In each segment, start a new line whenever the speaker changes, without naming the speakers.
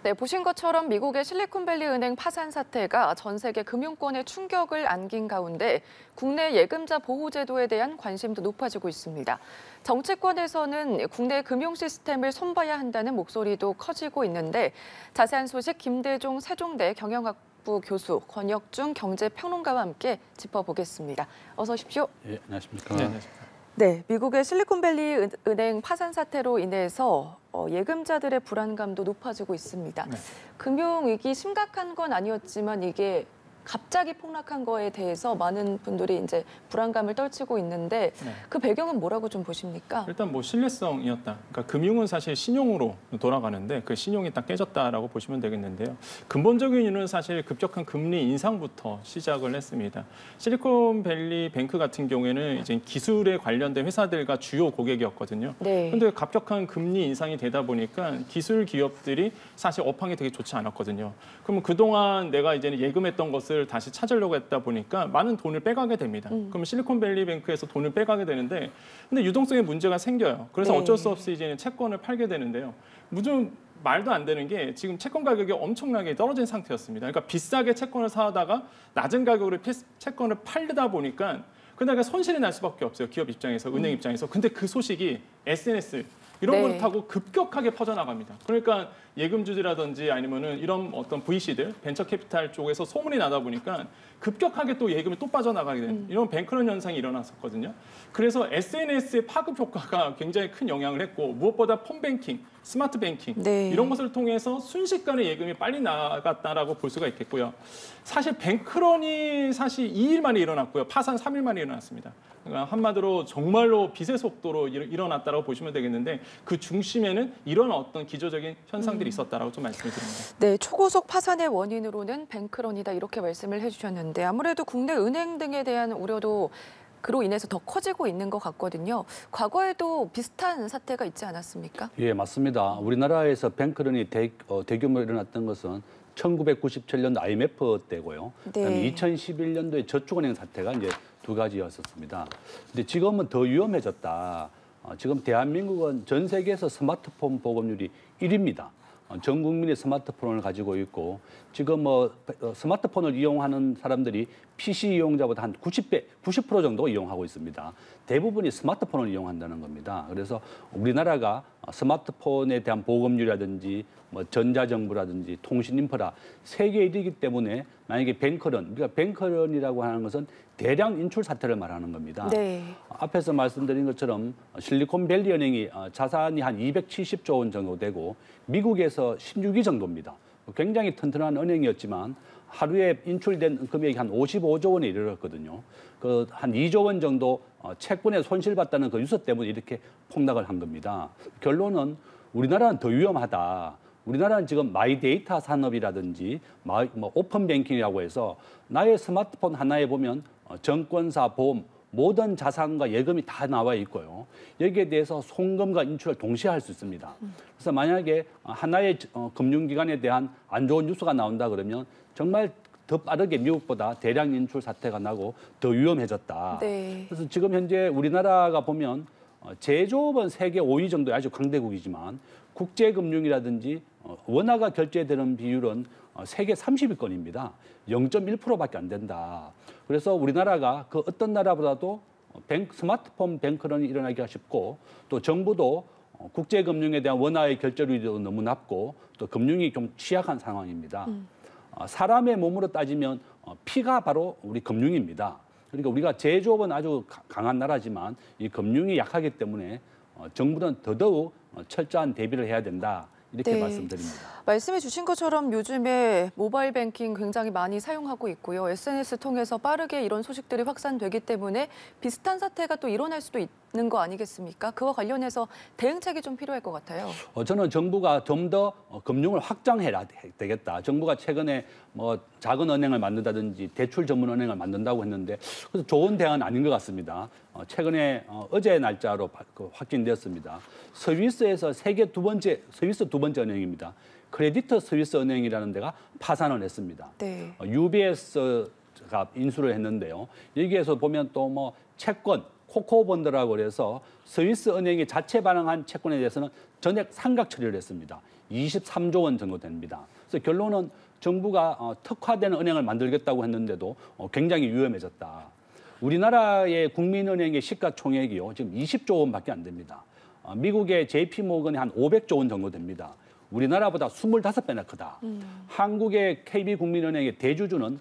네, 보신 것처럼 미국의 실리콘밸리 은행 파산 사태가 전 세계 금융권에 충격을 안긴 가운데 국내 예금자 보호 제도에 대한 관심도 높아지고 있습니다. 정치권에서는 국내 금융 시스템을 손봐야 한다는 목소리도 커지고 있는데 자세한 소식 김대종 세종대 경영학부 교수, 권혁중 경제평론가와 함께 짚어보겠습니다. 어서 오십시오.
예, 안녕하십니까.
네, 안녕하십니까.
네, 미국의 실리콘밸리 은행 파산 사태로 인해서 예금자들의 불안감도 높아지고 있습니다.
네.
금융위기 심각한 건 아니었지만 이게 갑자기 폭락한 거에 대해서 많은 분들이 이제 불안감을 떨치고 있는데
네.
그 배경은 뭐라고 좀 보십니까?
일단 신뢰성이었다. 그러니까 금융은 사실 신용으로 돌아가는데 그 신용이 딱 깨졌다라고 보시면 되겠는데요. 근본적인 이유는 사실 급격한 금리 인상부터 시작을 했습니다. 실리콘밸리 뱅크 같은 경우에는 이제 기술에 관련된 회사들과 주요 고객이었거든요.
네.
근데 갑작한 금리 인상이 되다 보니까 기술 기업들이 사실 업황이 되게 좋지 않았거든요. 그러면 그동안 내가 이제 예금했던 것을 다시 찾으려고 했다 보니까 많은 돈을 빼가게 됩니다. 그러면 실리콘밸리 뱅크에서 돈을 빼가게 되는데 근데 유동성에 문제가 생겨요. 그래서
네.
어쩔 수 없이 이제 채권을 팔게 되는데요. 무슨 말도 안 되는 게 지금 채권 가격이 엄청나게 떨어진 상태였습니다. 그러니까 비싸게 채권을 사다가 낮은 가격으로 채권을 팔다 보니까 그다가 손실이 날 수밖에 없어요. 기업 입장에서, 은행 입장에서. 근데 그 소식이 SNS 이런
네.
걸 타고 급격하게 퍼져나갑니다. 그러니까 예금주주라든지 아니면은 이런 어떤 VC들, 벤처 캐피탈 쪽에서 소문이 나다 보니까 급격하게 또 예금이 또 빠져나가게 되는 이런 뱅크런 현상이 일어났었거든요. 그래서 SNS의 파급 효과가 굉장히 큰 영향을 했고 무엇보다 폰뱅킹, 스마트 뱅킹
네.
이런 것을 통해서 순식간에 예금이 빨리 나갔다라고 볼 수가 있겠고요. 사실 뱅크런이 사실 2일 만에 일어났고요. 파산 3일 만에 일어났습니다. 그러니까 한마디로 정말로 빛의 속도로 일어났다고 보시면 되겠는데 그 중심에는 이런 어떤 기저적인 현상들이 있었다라고 좀 말씀을 드립니다.
네, 초고속 파산의 원인으로는 뱅크런이다 이렇게 말씀을 해주셨는데 아무래도 국내 은행 등에 대한 우려도 그로 인해서 더 커지고 있는 것 같거든요. 과거에도 비슷한 사태가 있지 않았습니까?
예, 맞습니다. 우리나라에서 뱅크런이 대규모로 일어났던 것은 1997년도 IMF 때고요. 그다음에
네.
2011년도에 저축은행 사태가 이제 두 가지였었습니다. 근데 지금은 더 위험해졌다. 지금 대한민국은 전 세계에서 스마트폰 보급률이 1위입니다. 전 국민이 스마트폰을 가지고 있고 지금 스마트폰을 이용하는 사람들이 PC 이용자보다 한 90% 정도 이용하고 있습니다. 대부분이 스마트폰을 이용한다는 겁니다. 그래서 우리나라가 스마트폰에 대한 보급률이라든지 전자정부라든지 통신 인프라 세계 1위이기 때문에 만약에 우리가 뱅크런이라고 하는 것은 대량 인출 사태를 말하는 겁니다.
네.
앞에서 말씀드린 것처럼 실리콘밸리 은행이 자산이 한 270조 원 정도 되고 미국에서 16위 정도입니다. 굉장히 튼튼한 은행이었지만 하루에 인출된 금액이 한 55조 원에 이르렀거든요. 그 한 2조 원 정도 채권에 손실봤다는 그 뉴스 때문에 이렇게 폭락을 한 겁니다. 결론은 우리나라는 더 위험하다. 우리나라는 지금 마이데이터 산업이라든지 오픈 뱅킹이라고 해서 나의 스마트폰 하나에 보면 정권사, 보험, 모든 자산과 예금이 다 나와 있고요. 여기에 대해서 송금과 인출을 동시에 할 수 있습니다. 그래서 만약에 하나의 금융기관에 대한 안 좋은 뉴스가 나온다 그러면 정말 더 빠르게 미국보다 대량 인출 사태가 나고 더 위험해졌다.
네.
그래서 지금 현재 우리나라가 보면 제조업은 세계 5위 정도의 아주 강대국이지만 국제금융이라든지 원화가 결제되는 비율은 세계 30위권입니다. 0.1%밖에 안 된다. 그래서 우리나라가 그 어떤 나라보다도 스마트폰 뱅크런이 일어나기가 쉽고 또 정부도 국제금융에 대한 원화의 결제율도 너무 낮고 또 금융이 좀 취약한 상황입니다. 사람의 몸으로 따지면 피가 바로 우리 금융입니다. 그러니까 우리가 제조업은 아주 강한 나라지만 이 금융이 약하기 때문에 정부는 더더욱 철저한 대비를 해야 된다. 이렇게
네.
말씀드립니다.
말씀해 주신 것처럼 요즘에 모바일 뱅킹 굉장히 많이 사용하고 있고요. SNS 통해서 빠르게 이런 소식들이 확산되기 때문에 비슷한 사태가 또 일어날 수도 있는 거 아니겠습니까? 그와 관련해서 대응책이 좀 필요할 것 같아요.
저는 정부가 좀 더 금융을 확장해야 되겠다. 정부가 최근에 작은 은행을 만든다든지 대출 전문 은행을 만든다고 했는데 그래서 좋은 대안은 아닌 것 같습니다. 최근에 어제 날짜로 확진되었습니다. 스위스에서 세계 스위스 두 번째 은행입니다. 크레디트 스위스 은행이라는 데가 파산을 했습니다.
네.
UBS가 인수를 했는데요. 여기에서 보면 또 채권, 코코본드라고 그래서 스위스 은행이 자체 발행한 채권에 대해서는 전액 상각 처리를 했습니다. 23조 원 정도 됩니다. 그래서 결론은 정부가 특화된 은행을 만들겠다고 했는데도 굉장히 위험해졌다. 우리나라의 국민은행의 시가총액이요, 지금 20조 원밖에 안 됩니다. 미국의 JP모건이 한 500조 원 정도 됩니다. 우리나라보다 25배나 크다. 한국의 KB국민은행의 대주주는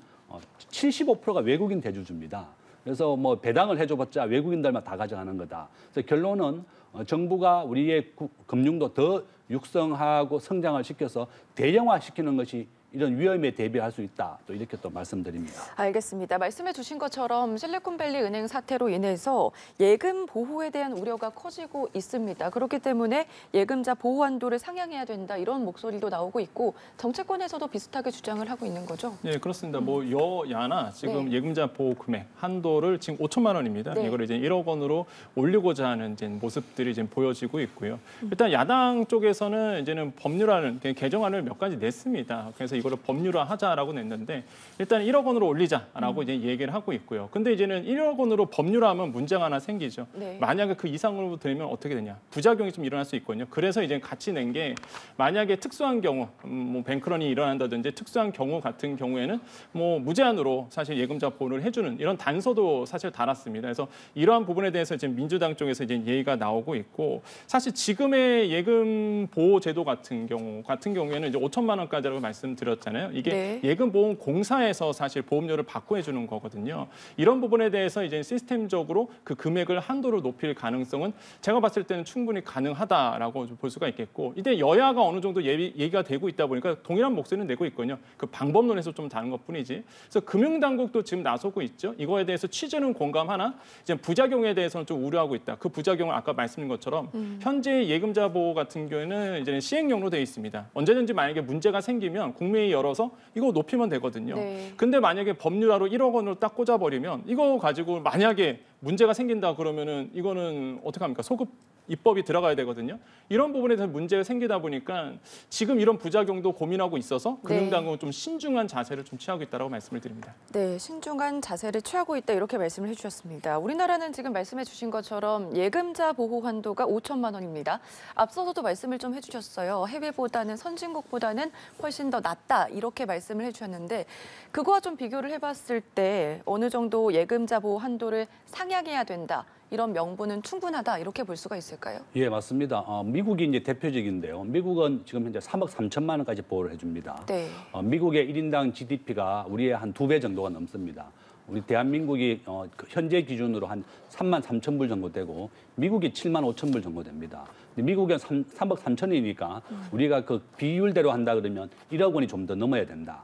75%가 외국인 대주주입니다. 그래서 뭐 배당을 해줘봤자 외국인들만 다 가져가는 거다. 그래서 결론은 정부가 우리의 금융도 더 육성하고 성장을 시켜서 대형화시키는 것이 이런 위험에 대비할 수 있다. 또 이렇게 또 말씀드립니다.
알겠습니다. 말씀해 주신 것처럼 실리콘밸리 은행 사태로 인해서 예금 보호에 대한 우려가 커지고 있습니다. 그렇기 때문에 예금자 보호 한도를 상향해야 된다. 이런 목소리도 나오고 있고 정치권에서도 비슷하게 주장을 하고 있는 거죠.
네, 그렇습니다. 뭐 여야나 지금
네.
예금자 보호 금액 한도를 지금 5천만 원입니다.
네.
이걸 이제 1억 원으로 올리고자 하는 이제 모습들이 지금 보여지고 있고요. 일단 야당 쪽에서는 이제는 법률안을 개정안을 몇 가지 냈습니다. 그래서 이거를 법률화하자라고 냈는데 일단 1억 원으로 올리자라고 이제 얘기를 하고 있고요. 근데 이제는 1억 원으로 법률화하면 문제가 하나 생기죠.
네.
만약에 그 이상으로 되면 어떻게 되냐? 부작용이 좀 일어날 수 있거든요. 그래서 이제 같이 낸 게 만약에 특수한 경우, 뭐 뱅크런이 일어난다든지 특수한 경우 같은 경우에는 뭐 무제한으로 사실 예금자 보호를 해주는 이런 단서도 사실 달았습니다. 그래서 이러한 부분에 대해서 지금 민주당 쪽에서 이제 얘기가 나오고 있고 사실 지금의 예금 보호 제도 같은 경우에는 이제 5천만 원까지라고 말씀드렸잖아요. 이게
네.
예금보험공사에서 사실 보험료를 받고 해주는 거거든요. 이런 부분에 대해서 이제 시스템적으로 그 금액을 한도를 높일 가능성은 제가 봤을 때는 충분히 가능하다라고 볼 수가 있겠고 이제 여야가 어느 정도 얘기가 되고 있다 보니까 동일한 목소리는 내고 있거든요. 그 방법론에서 좀 다른 것뿐이지. 그래서 금융당국도 지금 나서고 있죠. 이거에 대해서 취지는 공감하나 이제 부작용에 대해서는 좀 우려하고 있다. 그 부작용을 아까 말씀드린 것처럼 현재 예금자 보호 같은 경우에는 이제 시행령으로 되어 있습니다. 언제든지 만약에 문제가 생기면 국회에 열어서 이거 높이면 되거든요.
네.
근데 만약에 법률화로 1억 원으로 딱 꽂아버리면 이거 가지고 만약에 문제가 생긴다 그러면은 이거는 어떻게 합니까? 소급 입법이 들어가야 되거든요. 이런 부분에 대해서 문제가 생기다 보니까 지금 이런 부작용도 고민하고 있어서
네.
금융당국은 좀 신중한 자세를 좀 취하고 있다고 말씀을 드립니다.
네, 신중한 자세를 취하고 있다 이렇게 말씀을 해주셨습니다. 우리나라는 지금 말씀해 주신 것처럼 예금자 보호 한도가 5천만 원입니다. 앞서서도 말씀을 좀 해주셨어요. 해외보다는 선진국보다는 훨씬 더 낮다 이렇게 말씀을 해주셨는데 그거와 좀 비교를 해봤을 때 어느 정도 예금자 보호 한도를 상향해야 된다. 이런 명분은 충분하다 이렇게 볼 수가 있을까요?
예, 맞습니다. 미국이 이제 대표적인데요. 미국은 지금 현재 3억 3천만 원까지 보호를 해줍니다.
네.
미국의 1인당 GDP가 우리의 한 2배 정도가 넘습니다. 우리 대한민국이 현재 기준으로 한 3만 3천 불 정도 되고 미국이 7만 5천 불 정도 됩니다. 근데 미국은 3억 3천이니까 우리가 그 비율대로 한다 그러면 1억 원이 좀 더 넘어야 된다.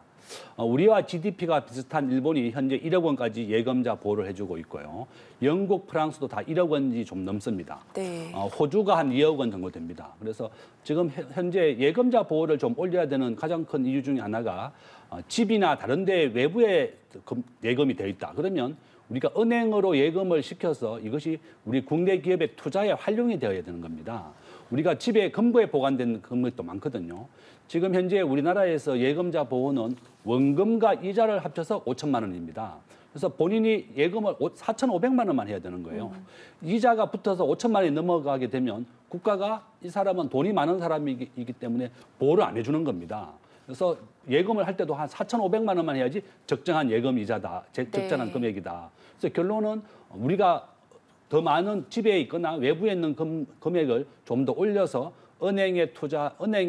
우리와 GDP가 비슷한 일본이 현재 1억 원까지 예금자 보호를 해주고 있고요. 영국, 프랑스도 다 1억 원이 좀 넘습니다.
네.
호주가 한 2억 원 정도 됩니다. 그래서 지금 현재 예금자 보호를 좀 올려야 되는 가장 큰 이유 중에 하나가 집이나 다른 데 외부에 예금이 되어 있다. 그러면 우리가 은행으로 예금을 시켜서 이것이 우리 국내 기업의 투자에 활용이 되어야 되는 겁니다. 우리가 집에 금고에 보관된 금액도 많거든요. 지금 현재 우리나라에서 예금자 보호는 원금과 이자를 합쳐서 5천만 원입니다. 그래서 본인이 예금을 4,500만 원만 해야 되는 거예요. 이자가 붙어서 5천만 원이 넘어가게 되면 국가가 이 사람은 돈이 많은 사람이기 때문에 보호를 안 해주는 겁니다. 그래서 예금을 할 때도 한 4,500만 원만 해야지 적정한 예금 이자다, 적정한 금액이다. 그래서 결론은 우리가 더 많은 집에 있거나 외부에 있는 금액을 좀 더 올려서 은행에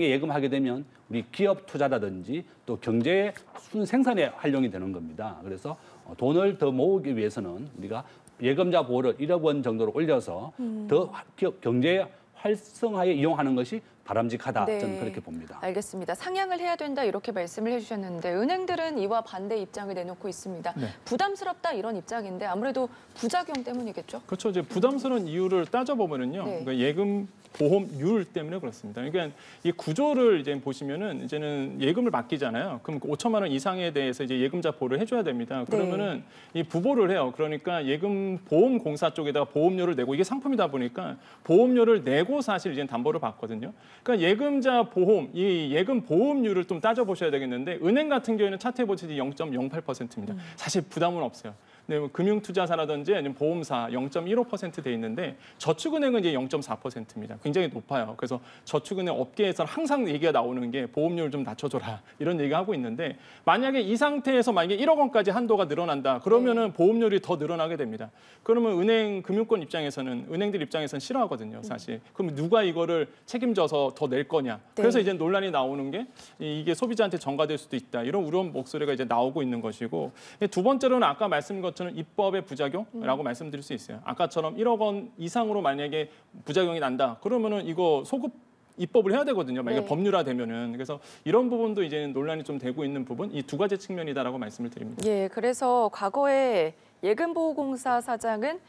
예금하게 되면 우리 기업 투자라든지 또 경제의 순생산에 활용이 되는 겁니다. 그래서 돈을 더 모으기 위해서는 우리가 예금자 보호를 1억 원 정도로 올려서 더 기업 경제의 활성화에 이용하는 것이 바람직하다.
네.
저는 그렇게 봅니다.
알겠습니다. 상향을 해야 된다 이렇게 말씀을 해주셨는데 은행들은 이와 반대 입장을 내놓고 있습니다.
네.
부담스럽다 이런 입장인데 아무래도 부작용 때문이겠죠?
그렇죠. 이제 부담스러운 이유를 따져보면은요.
네.
그러니까 예금 보험률 때문에 그렇습니다. 그러니까 이 구조를 이제 보시면은 이제는 예금을 맡기잖아요. 그럼 5천만 원 이상에 대해서 이제 예금자 보호를 해줘야 됩니다. 그러면은 이 부보를 해요. 그러니까 예금 보험공사 쪽에다가 보험료를 내고 이게 상품이다 보니까 보험료를 내고 사실 이제 담보를 받거든요. 그러니까 예금자 보험, 이 예금 보험률을 좀 따져보셔야 되겠는데 은행 같은 경우에는 차트해 보시지 0.08%입니다. 사실 부담은 없어요. 네, 뭐 금융투자사라든지 아니면 보험사 0.15% 돼 있는데 저축은행은 이제 0.4%입니다. 굉장히 높아요. 그래서 저축은행 업계에서는 항상 얘기가 나오는 게 보험료를 좀 낮춰줘라 이런 얘기가 하고 있는데 만약에 이 상태에서 만약에 1억 원까지 한도가 늘어난다 그러면은 보험료율이 더 늘어나게 됩니다. 그러면 금융권 입장에서는 은행들 입장에서는 싫어하거든요, 사실. 그럼 누가 이거를 책임져서 더 낼 거냐? 그래서 이제 논란이 나오는 게 이게 소비자한테 전가될 수도 있다 이런 우려운 목소리가 이제 나오고 있는 것이고 두 번째로는 아까 말씀드린 것처럼 입법의 부작용이라고 말씀드릴 수 있어요. 아까처럼 1억 원 이상으로 만약에 부작용이 난다 그러면은 이거 소급 입법을 해야 되거든요. 만약에 법률화되면은. 그래서 이런 부분도 이제는 논란이 좀 되고 있는 부분, 이 두 가지 측면이다라고 말씀을 드립니다.
예, 그래서 과거에 예금보호공사 사장은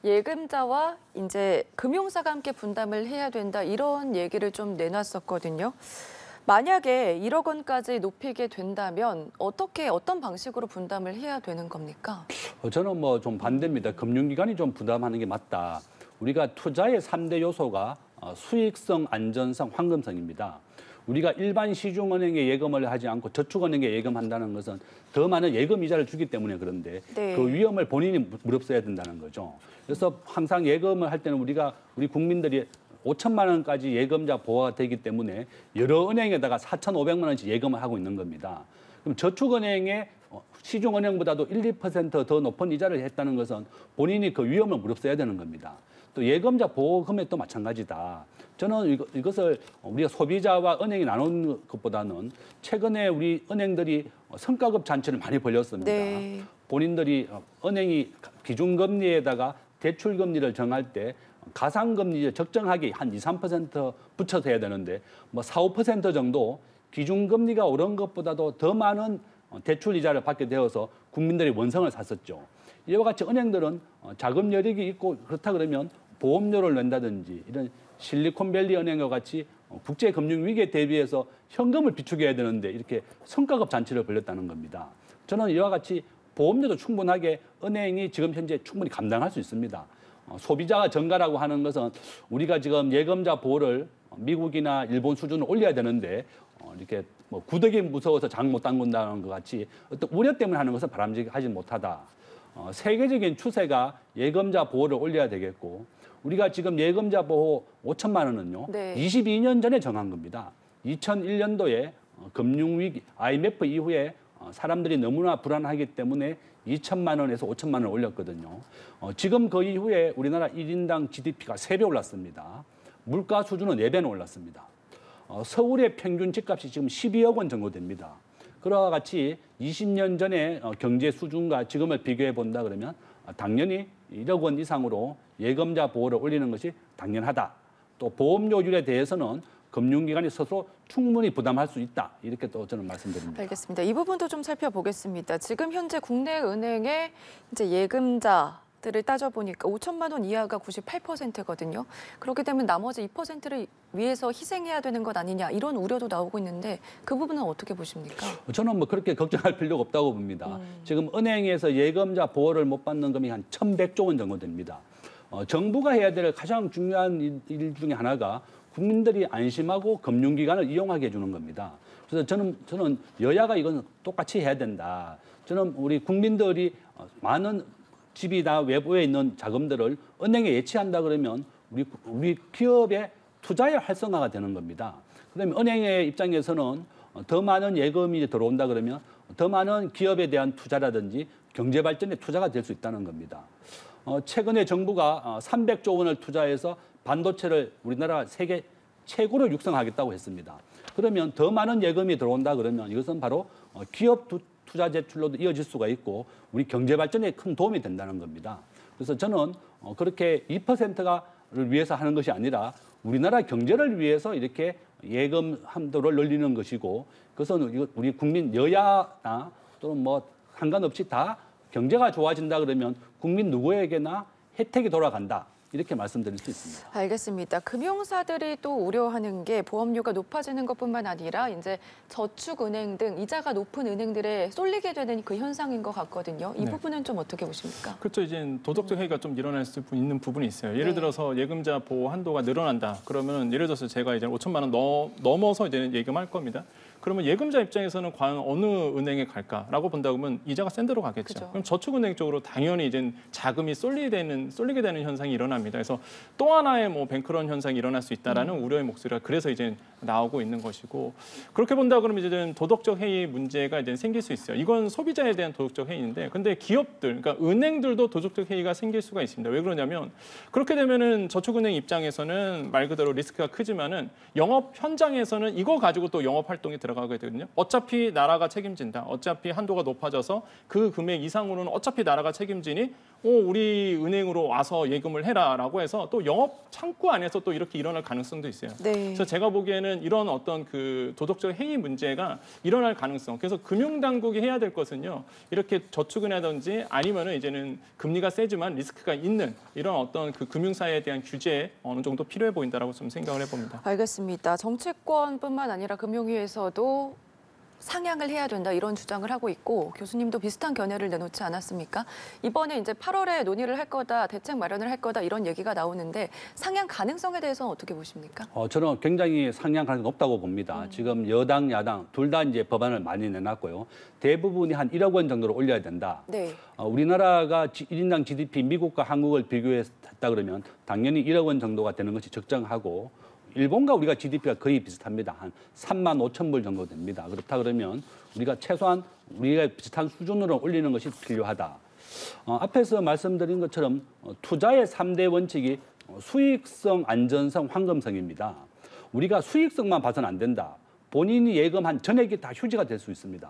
예금자와 이제 금융사가 함께 분담을 해야 된다 이런 얘기를 좀 내놨었거든요. 만약에 1억 원까지 높이게 된다면 어떤 방식으로 분담을 해야 되는 겁니까?
저는 뭐 좀 반대입니다. 금융기관이 좀 부담하는 게 맞다. 우리가 투자의 3대 요소가 수익성, 안전성, 황금성입니다. 우리가 일반 시중은행에 예금을 하지 않고 저축은행에 예금한다는 것은 더 많은 예금 이자를 주기 때문에 그런데 그 위험을 본인이 무릅써야 된다는 거죠. 그래서 항상 예금을 할 때는 우리 국민들이 5천만 원까지 예금자 보호가 되기 때문에 여러 은행에다가 4,500만 원씩 예금을 하고 있는 겁니다. 그럼 저축은행에 시중은행보다도 1, 2% 더 높은 이자를 했다는 것은 본인이 그 위험을 무릅써야 되는 겁니다. 또 예금자 보호금액도 마찬가지다. 저는 이것을 우리가 소비자와 은행이 나눈 것보다는 최근에 우리 은행들이 성과급 잔치를 많이 벌였습니다. 본인들이 은행이 기준금리에다가 대출금리를 정할 때 가상금리를 적정하게 한 2, 3% 붙여서 해야 되는데 뭐 4, 5% 정도 기준금리가 오른 것보다도 더 많은 대출 이자를 받게 되어서 국민들이 원성을 샀었죠. 이와 같이 은행들은 자금 여력이 있고 그렇다 그러면 보험료를 낸다든지 이런 실리콘밸리 은행과 같이 국제 금융 위기에 대비해서 현금을 비축해야 되는데 이렇게 성과급 잔치를 벌였다는 겁니다. 저는 이와 같이 보험료도 충분하게 은행이 지금 현재 충분히 감당할 수 있습니다. 소비자가 전가라고 하는 것은 우리가 지금 예금자 보호를 미국이나 일본 수준을 올려야 되는데 이렇게 뭐 구더기 무서워서 장 못 담근다는 것 같이 어떤 우려 때문에 하는 것은 바람직하지 못하다. 세계적인 추세가 예금자 보호를 올려야 되겠고 우리가 지금 예금자 보호 5천만 원은요. 22년 전에 정한 겁니다. 2001년도에 금융위기 IMF 이후에 사람들이 너무나 불안하기 때문에 2천만 원에서 5천만 원을 올렸거든요. 지금 그 이후에 우리나라 1인당 GDP가 3배 올랐습니다. 물가 수준은 4배는 올랐습니다. 서울의 평균 집값이 지금 12억 원 정도 됩니다. 그와 같이 20년 전의 경제 수준과 지금을 비교해 본다 그러면 당연히 1억 원 이상으로 예금자 보호를 올리는 것이 당연하다. 또 보험료율에 대해서는 금융기관이 스스로 충분히 부담할 수 있다. 이렇게 또 저는 말씀드립니다.
알겠습니다. 이 부분도 좀 살펴보겠습니다. 지금 현재 국내 은행의 이제 예금자들을 따져보니까 5천만 원 이하가 98%거든요. 그렇게 되면 나머지 2%를 위해서 희생해야 되는 것 아니냐 이런 우려도 나오고 있는데 그 부분은 어떻게 보십니까?
저는 뭐 그렇게 걱정할 필요가 없다고 봅니다. 지금 은행에서 예금자 보호를 못 받는 금이 한 1,100조 원 정도 됩니다. 정부가 해야 될 가장 중요한 일 중에 하나가 국민들이 안심하고 금융기관을 이용하게 해주는 겁니다. 그래서 저는 여야가 이건 똑같이 해야 된다. 저는 우리 국민들이 많은 집이 다 외부에 있는 자금들을 은행에 예치한다 그러면 우리 기업의 투자의 활성화가 되는 겁니다. 그다음에 은행의 입장에서는 더 많은 예금이 들어온다 그러면 더 많은 기업에 대한 투자라든지 경제 발전에 투자가 될 수 있다는 겁니다. 최근에 정부가 300조 원을 투자해서 반도체를 우리나라 세계 최고로 육성하겠다고 했습니다. 그러면 더 많은 예금이 들어온다 그러면 이것은 바로 기업 투자 제출로도 이어질 수가 있고 우리 경제 발전에 큰 도움이 된다는 겁니다. 그래서 저는 그렇게 2%를 위해서 하는 것이 아니라 우리나라 경제를 위해서 이렇게 예금 한도를 늘리는 것이고 그것은 우리 국민 여야나 또는 뭐 상관없이 다 경제가 좋아진다 그러면 국민 누구에게나 혜택이 돌아간다. 이렇게 말씀드릴 수 있습니다.
알겠습니다. 금융사들이 또 우려하는 게 보험료가 높아지는 것뿐만 아니라 이제 저축은행 등 이자가 높은 은행들에 쏠리게 되는 그 현상인 것 같거든요. 이 부분은 좀 어떻게 보십니까?
그렇죠. 이제 도덕적 해이가 좀 일어날 수 있는 부분이 있어요. 예를 들어서 예금자 보호 한도가 늘어난다. 그러면 예를 들어서 제가 이제 5천만 원 넘어서 이제 예금할 겁니다. 그러면 예금자 입장에서는 과연 어느 은행에 갈까라고 본다 그러면 이자가 센 데로 가겠죠.
그죠.
그럼 저축은행 쪽으로 당연히 이제 자금이 쏠리게 되는 현상이 일어납니다. 그래서 또 하나의 뭐 뱅크런 현상이 일어날 수 있다라는 우려의 목소리가 그래서 이제 나오고 있는 것이고 그렇게 본다 그러면 이제 도덕적 해이 문제가 이제 생길 수 있어요. 이건 소비자에 대한 도덕적 해이인데 근데 기업들, 그러니까 은행들도 도덕적 해이가 생길 수가 있습니다. 왜 그러냐면 그렇게 되면은 저축은행 입장에서는 말 그대로 리스크가 크지만은 영업 현장에서는 이거 가지고 또 영업 활동이 들어가게 되거든요. 어차피 나라가 책임진다. 어차피 한도가 높아져서 그 금액 이상으로는 어차피 나라가 책임지니 우리 은행으로 와서 예금을 해라라고 해서 또 영업 창구 안에서 또 이렇게 일어날 가능성도 있어요.
네.
그래서 제가 보기에는 이런 어떤 그 도덕적 해이 문제가 일어날 가능성. 그래서 금융당국이 해야 될 것은요. 이렇게 저축은하든지 아니면은 이제는 금리가 세지만 리스크가 있는 이런 어떤 그 금융사에 대한 규제 어느 정도 필요해 보인다라고 좀 생각을 해봅니다.
알겠습니다. 정치권뿐만 아니라 금융위에서도 상향을 해야 된다 이런 주장을 하고 있고 교수님도 비슷한 견해를 내놓지 않았습니까? 이번에 이제 8월에 논의를 할 거다, 대책 마련을 할 거다 이런 얘기가 나오는데 상향 가능성에 대해서는 어떻게 보십니까?
저는 굉장히 상향 가능성이 높다고 봅니다. 지금 여당, 야당 둘 다 이제 법안을 많이 내놨고요. 대부분이 한 1억 원 정도로 올려야 된다.
네.
우리나라가 1인당 GDP 미국과 한국을 비교했다 그러면 당연히 1억 원 정도가 되는 것이 적정하고 일본과 우리가 GDP가 거의 비슷합니다. 한 3만 5천 불 정도 됩니다. 그렇다 그러면 우리가 최소한 우리가 비슷한 수준으로 올리는 것이 필요하다. 앞에서 말씀드린 것처럼 투자의 3대 원칙이 수익성, 안전성, 황금성입니다. 우리가 수익성만 봐서는 안 된다. 본인이 예금한 전액이 다 휴지가 될 수 있습니다.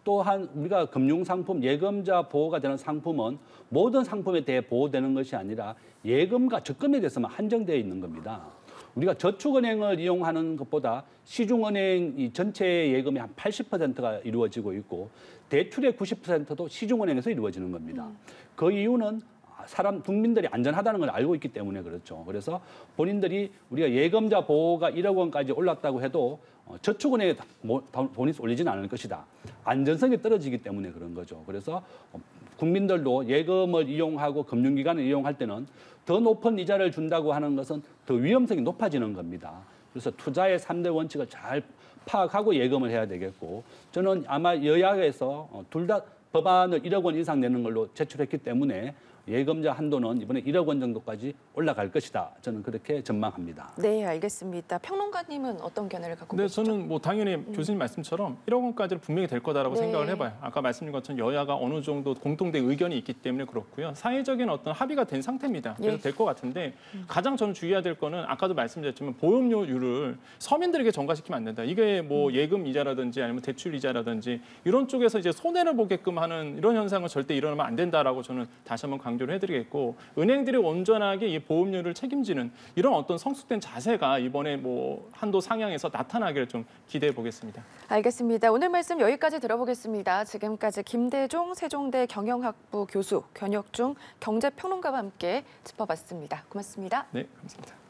또한 우리가 금융상품, 예금자 보호가 되는 상품은 모든 상품에 대해 보호되는 것이 아니라 예금과 적금에 대해서만 한정되어 있는 겁니다. 우리가 저축은행을 이용하는 것보다 시중은행 이 전체 예금의 한 80%가 이루어지고 있고 대출의 90%도 시중은행에서 이루어지는 겁니다. 그 이유는 국민들이 안전하다는 걸 알고 있기 때문에 그렇죠. 그래서 본인들이 우리가 예금자 보호가 1억 원까지 올랐다고 해도 저축은행에 돈이 쏠리지는 않을 것이다. 안전성이 떨어지기 때문에 그런 거죠. 그래서 국민들도 예금을 이용하고 금융기관을 이용할 때는 더 높은 이자를 준다고 하는 것은 더 위험성이 높아지는 겁니다. 그래서 투자의 3대 원칙을 잘 파악하고 예금을 해야 되겠고 저는 아마 여야에서 둘 다 법안을 1억 원 이상 내는 걸로 제출했기 때문에 예금자 한도는 이번에 1억 원 정도까지 올라갈 것이다. 저는 그렇게 전망합니다.
네, 알겠습니다. 평론가님은 어떤 견해를 갖고
네,
계시죠?
저는 뭐 당연히 교수님 말씀처럼 1억 원까지는 분명히 될 거다라고
네.
생각을 해봐요. 아까 말씀드린 것처럼 여야가 어느 정도 공통된 의견이 있기 때문에 그렇고요. 사회적인 어떤 합의가 된 상태입니다. 그래서
예.
될 것 같은데 가장 저는 주의해야 될 거는 아까도 말씀드렸지만 보험료율을 서민들에게 전가시키면 안 된다. 이게 뭐 예금 이자라든지 아니면 대출 이자라든지 이런 쪽에서 이제 손해를 보게끔 하는 이런 현상은 절대 일어나면 안 된다라고 저는 다시 한번 강조를 해드리겠고 은행들이 온전하게 이 보험료를 책임지는 이런 어떤 성숙된 자세가 이번에 뭐 한도 상향에서 나타나기를 좀 기대해 보겠습니다.
알겠습니다. 오늘 말씀 여기까지 들어보겠습니다. 지금까지 김대종 세종대 경영학부 교수, 권혁중 경제평론가와 함께 짚어봤습니다. 고맙습니다.
네, 감사합니다.